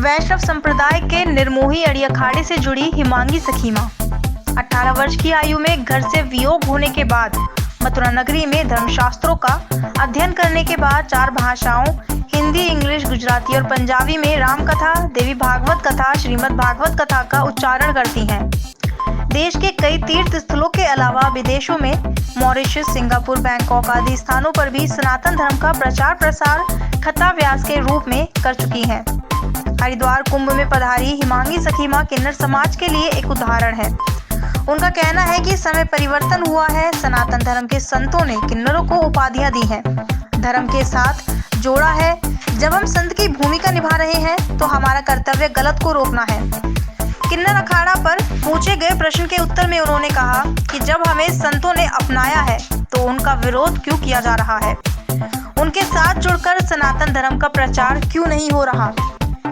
वैष्णव संप्रदाय के निर्मोही अड़ी अखाड़े से जुड़ी हिमांगी सखीमा 18 वर्ष की आयु में घर से वियोग होने के बाद मथुरा नगरी में धर्मशास्त्रों का अध्ययन करने के बाद 4 भाषाओं हिंदी, इंग्लिश, गुजराती और पंजाबी में राम कथा, देवी भागवत कथा, श्रीमद् भागवत कथा का उच्चारण करती हैं। देश के कई तीर्थ स्थलों के अलावा विदेशों में मॉरिशस, सिंगापुर, बैंकॉक आदि स्थानों पर भी सनातन धर्म का प्रचार प्रसार कथा व्यास के रूप में कर चुकी हैं। हरिद्वार कुंभ में पधारी हिमांगी सखीमा किन्नर समाज के लिए एक उदाहरण है। उनका कहना है कि समय परिवर्तन हुआ है। सनातन धर्म के संतों ने किन्नरों को उपाधियां दी हैं, धर्म के साथ जोड़ा है। जब हम संत की भूमिका निभा रहे हैं तो हमारा कर्तव्य गलत को रोकना है। किन्नर अखाड़ा पर पूछे गए प्रश्न के उत्तर में उन्होंने कहा कि जब हमें संतों ने अपनाया है तो उनका विरोध क्यों किया जा रहा है? उनके साथ जुड़कर सनातन धर्म का प्रचार क्यों नहीं हो रहा?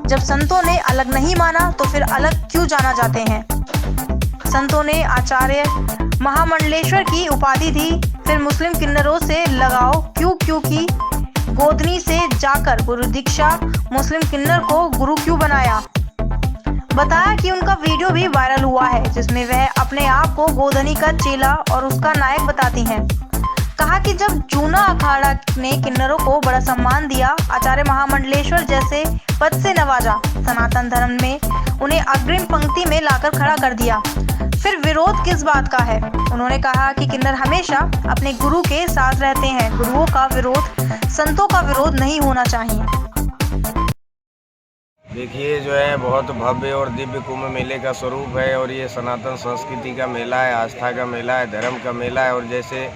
जब संतों ने अलग नहीं माना तो फिर अलग क्यों जाना चाहते हैं? संतों ने आचार्य महामंडलेश्वर की उपाधि दी, फिर मुस्लिम किन्नरों से लगाव क्यों की? गोधनी से जाकर गुरु दीक्षा मुस्लिम किन्नर को गुरु क्यों बनाया? बताया कि उनका वीडियो भी वायरल हुआ है जिसमें वह अपने आप को गोधनी का चेला और उसका नायक बताती हैं। कहा कि जब जूना अखाड़ा ने किन्नरों को बड़ा सम्मान दिया, आचार्य महामंडलेश्वर जैसे पद से नवाजा, सनातन धर्म में उन्हें अग्रिम पंक्ति में लाकर खड़ा कर दिया, फिर विरोध किस बात का है? उन्होंने कहा कि किन्नर हमेशा अपने गुरु के साथ रहते हैं। गुरुओं का विरोध संतों का विरोध नहीं होना चाहिए। देखिए जो है बहुत भव्य और दिव्य कुंभ मेले का स्वरूप है और ये सनातन संस्कृति का मेला है, आस्था का मेला है, धर्म का मेला है। और जैसे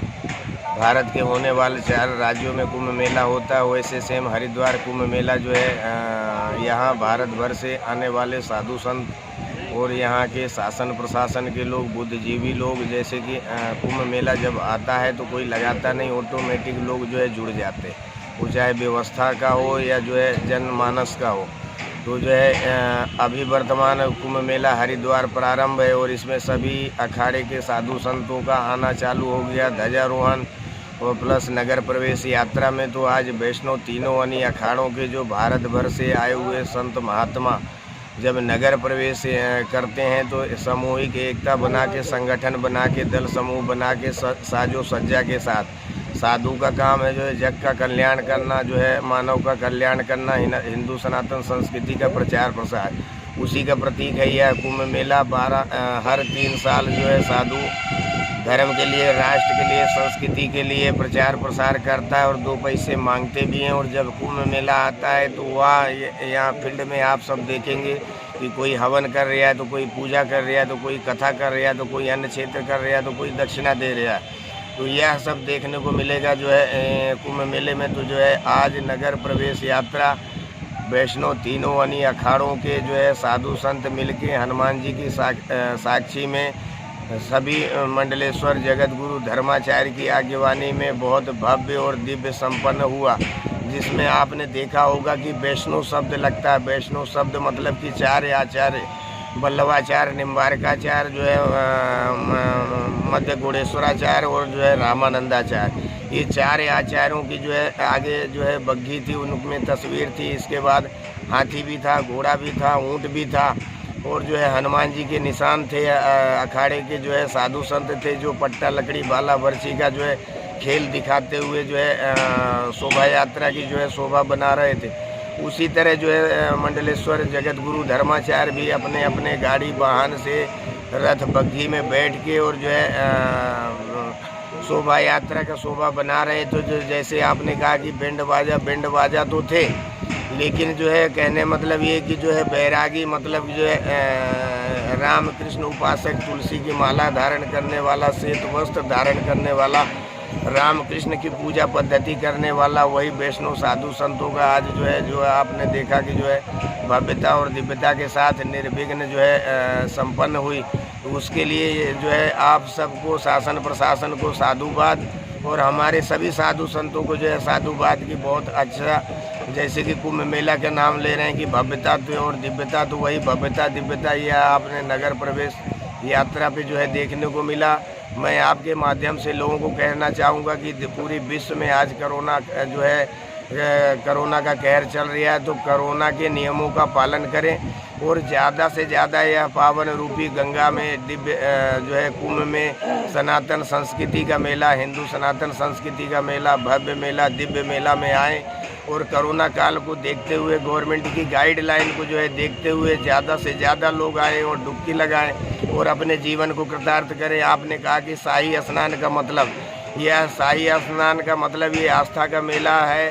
भारत के होने वाले 4 राज्यों में कुंभ मेला होता है वैसे सेम हरिद्वार कुंभ मेला जो है यहाँ भारत भर से आने वाले साधु संत और यहाँ के शासन प्रशासन के लोग, बुद्धिजीवी लोग, जैसे कि कुंभ मेला जब आता है तो कोई लगाता नहीं, ऑटोमेटिक लोग जो है जुड़ जाते हैं। वो चाहे व्यवस्था का हो या जो है जनमानस का हो। तो जो है अभी वर्तमान कुंभ मेला हरिद्वार प्रारंभ है और इसमें सभी अखाड़े के साधु संतों का आना चालू हो गया। ध्वजारोहण और प्लस नगर प्रवेश यात्रा में तो आज वैष्णव तीनों अन्य अखाड़ों के जो भारत भर से आए हुए संत महात्मा जब नगर प्रवेश करते हैं तो सामूहिक एकता बना के, संगठन बना के, दल समूह बना के, साजो सज्जा के साथ साधु का काम है जो है जग का कल्याण करना, जो है मानव का कल्याण करना, हिंदू सनातन संस्कृति का प्रचार प्रसार, उसी का प्रतीक है यह कुंभ मेला। हर 3 साल जो है साधु धर्म के लिए, राष्ट्र के लिए, संस्कृति के लिए प्रचार प्रसार करता है और 2 पैसे मांगते भी हैं। और जब कुंभ मेला आता है तो वहाँ यहाँ फील्ड में आप सब देखेंगे कि कोई हवन कर रहा है तो कोई पूजा कर रहा है तो कोई कथा कर रहा है तो कोई अन्य क्षेत्र कर रहा है तो कोई दक्षिणा दे रहा है। तो यह सब देखने को मिलेगा जो है कुंभ मेले में। तो जो है आज नगर प्रवेश यात्रा वैष्णव तीनों अन्य अखाड़ों के जो है साधु संत मिलके हनुमान जी की साक्षी में सभी मंडलेश्वर जगत गुरु धर्माचार्य की आगेवानी में बहुत भव्य और दिव्य संपन्न हुआ, जिसमें आपने देखा होगा कि वैष्णव शब्द लगता है। वैष्णव शब्द मतलब कि 4 आचार्य, वल्लभाचार्य, निम्बारकाचार्य, जो है मध्य गुणेश्वराचार्य और जो है रामानंदाचार्य, ये 4 आचार्यों की जो है आगे जो है बग्घी थी, उनमें तस्वीर थी। इसके बाद हाथी भी था, घोड़ा भी था, ऊँट भी था और जो है हनुमान जी के निशान थे। अखाड़े के जो है साधु संत थे जो पट्टा, लकड़ी, भाला, बरछी का जो है खेल दिखाते हुए जो है शोभा यात्रा की जो है शोभा बना रहे थे। उसी तरह जो है मंडलेश्वर जगत गुरु धर्माचार्य भी अपने अपने गाड़ी वाहन से रथ बग्घी में बैठ के और जो है शोभा यात्रा का शोभा बना रहे। तो जो जैसे आपने कहा कि बैंड बाजा तो थे, लेकिन जो है कहने मतलब ये कि जो है बैरागी मतलब जो है राम कृष्ण उपासक, तुलसी की माला धारण करने वाला, श्वेत वस्त्र धारण करने वाला, राम कृष्ण की पूजा पद्धति करने वाला वही वैष्णव साधु संतों का आज जो है आपने देखा कि जो है भव्यता और दिव्यता के साथ निर्विघ्न जो है संपन्न हुई। तो उसके लिए जो है आप सबको, शासन प्रशासन को साधुवाद और हमारे सभी साधु संतों को जो है साधुवाद की बहुत अच्छा। जैसे कि कुंभ मेला का नाम ले रहे हैं कि भव्यता तो और दिव्यता, तो वही भव्यता दिव्यता यह आपने नगर प्रवेश यात्रा पे जो है देखने को मिला। मैं आपके माध्यम से लोगों को कहना चाहूँगा कि पूरी विश्व में आज कोरोना जो है कोरोना का कहर चल रहा है, तो कोरोना के नियमों का पालन करें और ज़्यादा से ज़्यादा यह पावन रूपी गंगा में दिव्य जो है कुंभ में सनातन संस्कृति का मेला, हिंदू सनातन संस्कृति का मेला, भव्य मेला, दिव्य मेला में आएँ और कोरोना काल को देखते हुए गवर्नमेंट की गाइडलाइन को जो है देखते हुए ज़्यादा से ज़्यादा लोग आए और डुबकी लगाएं और अपने जीवन को कृतार्थ करें। आपने कहा कि शाही स्नान का मतलब, यह शाही स्नान का मतलब ये आस्था का मेला है,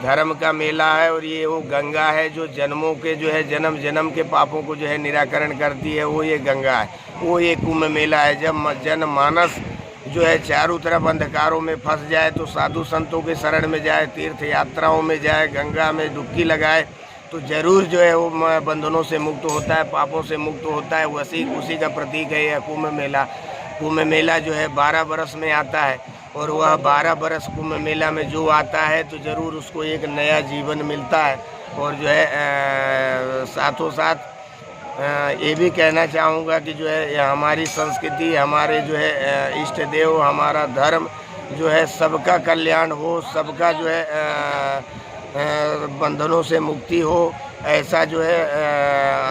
धर्म का मेला है और ये वो गंगा है जो जन्मों के जो है जन्म जन्म के पापों को जो है निराकरण करती है, वो ये गंगा है, वो ये कुंभ मेला है। जब जनमानस जो है चारों तरफ अंधकारों में फंस जाए तो साधु संतों के शरण में जाए, तीर्थ यात्राओं में जाए, गंगा में डुबकी लगाए तो ज़रूर जो है वो बंधनों से मुक्त होता है, पापों से मुक्त होता है। उसी का प्रतीक है यह कुंभ मेला। कुंभ मेला जो है 12 बरस में आता है और वह 12 बरस कुंभ मेला में जो आता है तो ज़रूर उसको एक नया जीवन मिलता है। और जो है साथों साथ ये भी कहना चाहूँगा कि जो है हमारी संस्कृति, हमारे जो है इष्ट देव, हमारा धर्म जो है सबका कल्याण हो, सबका जो है बंधनों से मुक्ति हो, ऐसा जो है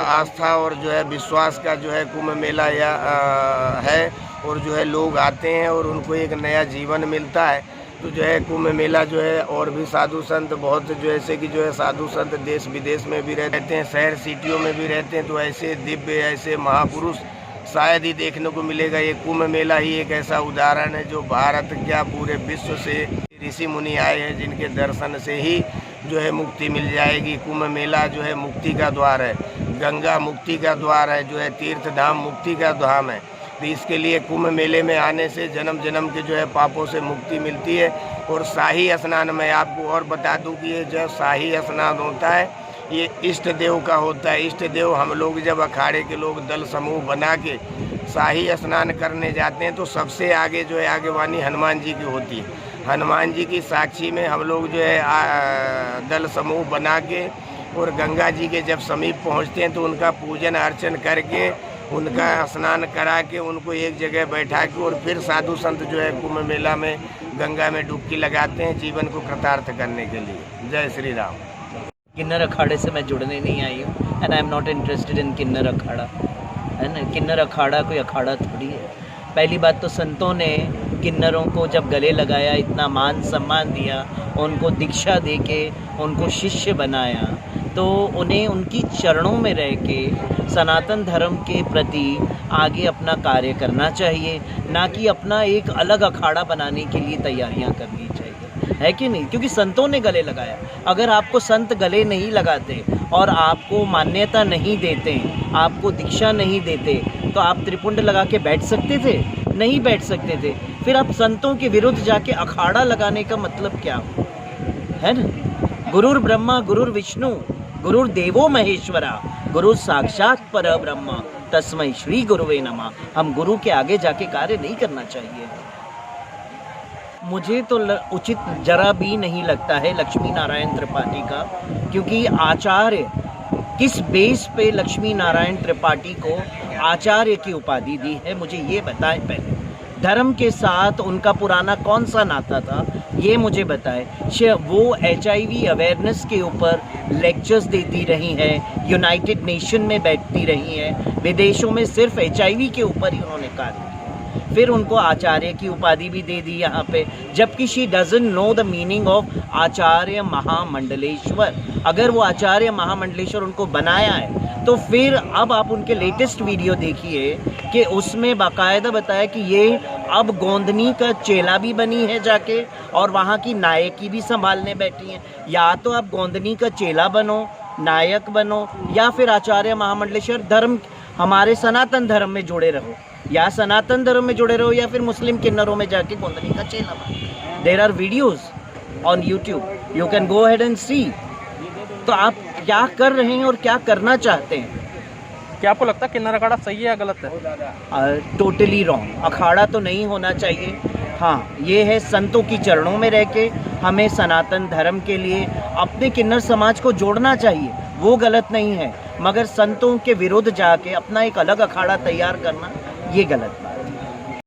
आस्था और जो है विश्वास का जो है कुंभ मेला है। और जो है लोग आते हैं और उनको एक नया जीवन मिलता है। तो जो है कुंभ मेला जो है और भी साधु संत बहुत जो ऐसे कि जो है साधु संत देश विदेश में भी रहते हैं, शहर सिटियों में भी रहते हैं, तो ऐसे दिव्य ऐसे महापुरुष शायद ही देखने को मिलेगा। ये कुंभ मेला ही एक ऐसा उदाहरण है जो भारत क्या पूरे विश्व से ऋषि मुनि आए हैं जिनके दर्शन से ही जो है मुक्ति मिल जाएगी। कुंभ मेला जो है मुक्ति का द्वार है, गंगा मुक्ति का द्वार है, जो है तीर्थ धाम मुक्ति का धाम है। तो इसके लिए कुंभ मेले में आने से जन्म जन्म के जो है पापों से मुक्ति मिलती है। और शाही स्नान में आपको और बता दूं कि ये जो शाही स्नान होता है ये इष्ट देव का होता है। इष्ट देव हम लोग जब अखाड़े के लोग दल समूह बना के शाही स्नान करने जाते हैं तो सबसे आगे जो है आगेवानी हनुमान जी की होती है। हनुमान जी की साक्षी में हम लोग जो है दल समूह बना के और गंगा जी के जब समीप पहुंचते हैं तो उनका पूजन अर्चन करके, उनका स्नान करा के, उनको एक जगह बैठा के और फिर साधु संत जो है कुंभ मेला में गंगा में डुबकी लगाते हैं जीवन को कृतार्थ करने के लिए। जय श्री राम। किन्नर अखाड़े से मैं जुड़ने नहीं आई हूँ and I am not interested in Kinnar Akhada, है ना। किन्नर अखाड़ा कोई अखाड़ा थोड़ी है। पहली बात तो संतों ने किन्नरों को जब गले लगाया, इतना मान सम्मान दिया, उनको दीक्षा दे के उनको शिष्य बनाया, तो उन्हें उनकी चरणों में रह के सनातन धर्म के प्रति आगे अपना कार्य करना चाहिए, ना कि अपना एक अलग अखाड़ा बनाने के लिए तैयारियां करनी चाहिए, है कि नहीं। क्योंकि संतों ने गले लगाया। अगर आपको संत गले नहीं लगाते और आपको मान्यता नहीं देते, आपको दीक्षा नहीं देते, तो आप त्रिपुंड लगा के बैठ सकते थे? नहीं बैठ सकते थे। फिर आप संतों के विरुद्ध जाके अखाड़ा लगाने का मतलब क्या है ना। गुरुर ब्रह्मा गुरुर विष्णु गुरुर देवो महेश्वरा गुरु साक्षात परब्रह्म तस्मै श्री गुरुवे नमः। हम गुरु के आगे जाके कार्य नहीं करना चाहिए। मुझे तो उचित जरा भी नहीं लगता है लक्ष्मी नारायण त्रिपाठी का, क्योंकि आचार्य किस बेस पे लक्ष्मी नारायण त्रिपाठी को आचार्य की उपाधि दी है, मुझे ये बताएं। पहले धर्म के साथ उनका पुराना कौन सा नाता था, ये मुझे बताएं। वो HIV अवेयरनेस के ऊपर लेक्चर्स देती रही हैं, यूनाइटेड नेशन में बैठती रही हैं, विदेशों में सिर्फ HIV के ऊपर ही उन्होंने कार्य किया। फिर उनको आचार्य की उपाधि भी दे दी यहाँ पे, जबकि she doesn't know the meaning of आचार्य महामंडलेश्वर। अगर वो आचार्य महामंडलेश्वर उनको बनाया है तो फिर अब आप उनके लेटेस्ट वीडियो देखिए कि उसमें बाकायदा बताया कि ये अब गोंदनी का चेला भी बनी है जाके और वहाँ की नायकी भी संभालने बैठी हैं। या तो आप गोंदनी का चेला बनो, नायक बनो, या फिर आचार्य महामंडलेश्वर धर्म हमारे सनातन धर्म में जुड़े रहो, या सनातन धर्म में जुड़े रहो, या फिर मुस्लिम किन्नरों में जाके गोंदनी का चेला बनो। There are videos on YouTube, you can go ahead and see. तो आप क्या कर रहे हैं और क्या करना चाहते हैं? क्या आपको लगता है किन्नर अखाड़ा सही है या गलत है? Totally wrong. अखाड़ा तो नहीं होना चाहिए। हाँ, ये है संतों की चरणों में रह के हमें सनातन धर्म के लिए अपने किन्नर समाज को जोड़ना चाहिए, वो गलत नहीं है। मगर संतों के विरुद्ध जाके अपना एक अलग अखाड़ा तैयार करना, ये गलत बात है।